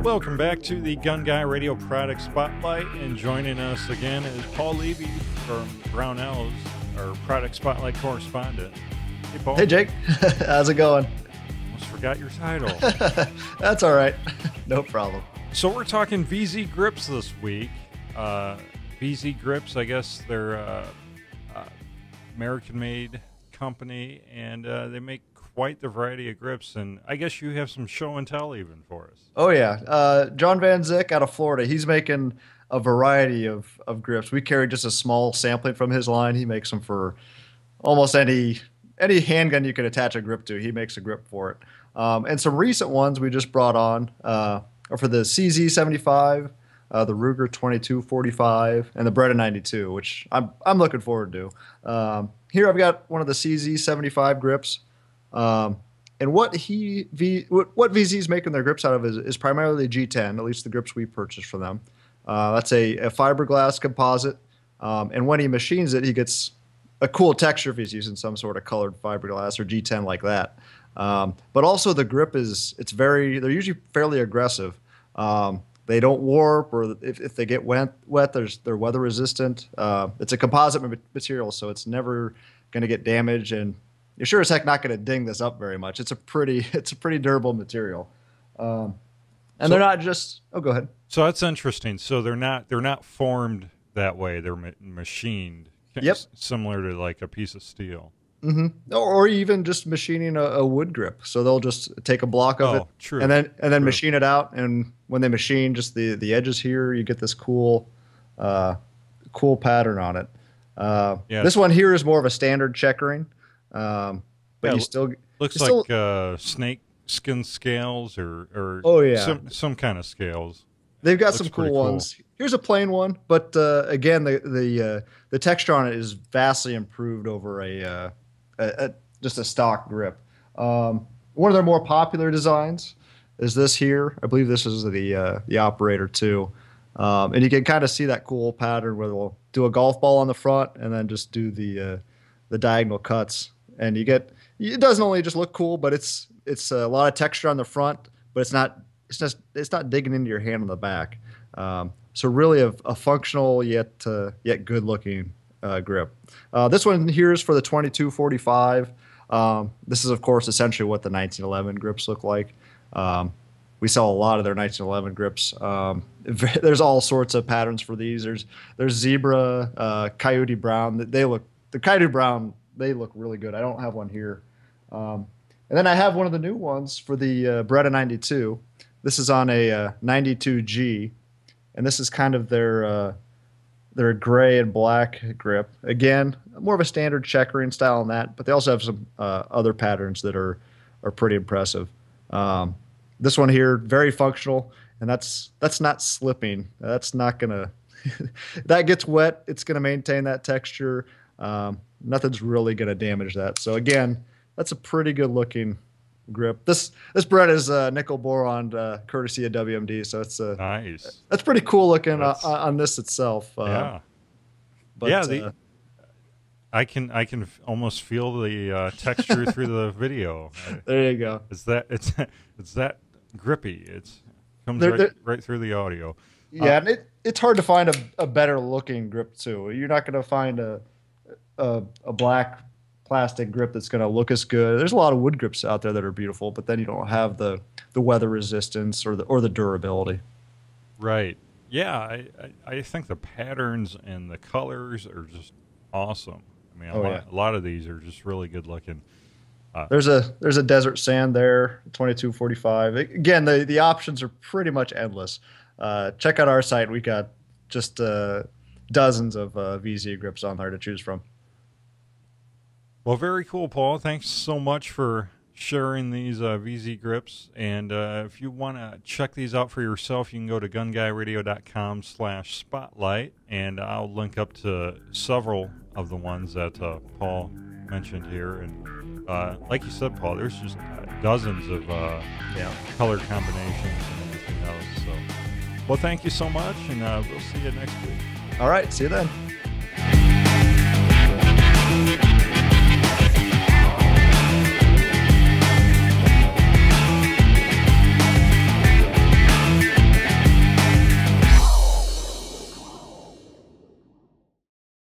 Welcome back to the Gun Guy Radio Product Spotlight, and joining us again is Paul Levy from Brownells, our Product Spotlight correspondent. Hey, Paul. Hey, Jake. How's it going? Almost forgot your title. That's all right. No problem. So we're talking VZ grips this week. VZ grips, I guess they're American-made company, and they make quite the variety of grips, and I guess you have some show and tell even for us. Oh, yeah. John Van Zyck out of Florida, he's making a variety of grips. We carry just a small sampling from his line. He makes them for almost any handgun you could attach a grip to. He makes a grip for it. And some recent ones we just brought on are for the CZ75, the Ruger 2245, and the Beretta 92, which I'm looking forward to. Here I've got one of the CZ75 grips. And what VZ's making their grips out of is primarily G10, at least the grips we purchased from them. That's a fiberglass composite. And when he machines it, he gets a cool texture if he's using some sort of colored fiberglass or G10 like that. But also the grip they're usually fairly aggressive. They don't warp, or if they get wet, they're weather resistant. It's a composite material, so it's never going to get damaged, and you're sure as heck not going to ding this up very much. It's a pretty durable material. And they're not just. Oh, go ahead. So that's interesting. So they're not formed that way. They're machined. Yep. Similar to like a piece of steel. Mm-hmm. Or even just machining a wood grip. So they'll just take a block of it, true. and then machine it out. And when they machine just the edges here, you get this cool pattern on it. This one here is more of a standard checkering, but you still looks like snake skin scales or some kind of scales. They've got some cool ones. Here's a plain one, but again, the texture on it is vastly improved over just a stock grip. One of their more popular designs is this here. I believe this is the operator too, and you can kind of see that cool pattern where they'll do a golf ball on the front and then just do the diagonal cuts, and it doesn't only just look cool, but it's a lot of texture on the front, but it's not digging into your hand on the back. So really a functional yet good looking grip. This one here is for the 2245. This is of course essentially what the 1911 grips look like. We sell a lot of their 1911 grips. There's all sorts of patterns for these. There's zebra, coyote brown. The coyote brown, they look really good. I don't have one here. And then I have one of the new ones for the Beretta 92. This is on a 92G, and this is kind of their gray and black grip. Again, more of a standard checkering style on that, but they also have some other patterns that are pretty impressive. This one here, very functional, and that's not slipping. That's not gonna. That gets wet, it's gonna maintain that texture. Nothing's really gonna damage that. So again, that's a pretty good looking grip. This Beretta is nickel boron, courtesy of WMD, so it's nice. That's pretty cool looking on this itself. Yeah, but yeah. I can almost feel the texture through the video. There you go. It's that grippy. It comes right through the audio. Yeah, and it's hard to find a better looking grip too. You're not going to find a black plastic grip that's going to look as good. There's a lot of wood grips out there that are beautiful, but then you don't have the weather resistance or the durability. Right. Yeah, I think the patterns and the colors are just awesome. I mean, a lot of these are just really good looking. There's a desert sand there, 2245. Again, the options are pretty much endless. Check out our site. We got just dozens of VZ grips on there to choose from. Well, very cool, Paul. Thanks so much for sharing these VZ grips. And if you want to check these out for yourself, you can go to gunguyradio.com/spotlight, and I'll link up to several of the ones that Paul mentioned here. And like you said, Paul, there's just dozens of color combinations and everything else. So, well, thank you so much, and we'll see you next week. All right, see you then.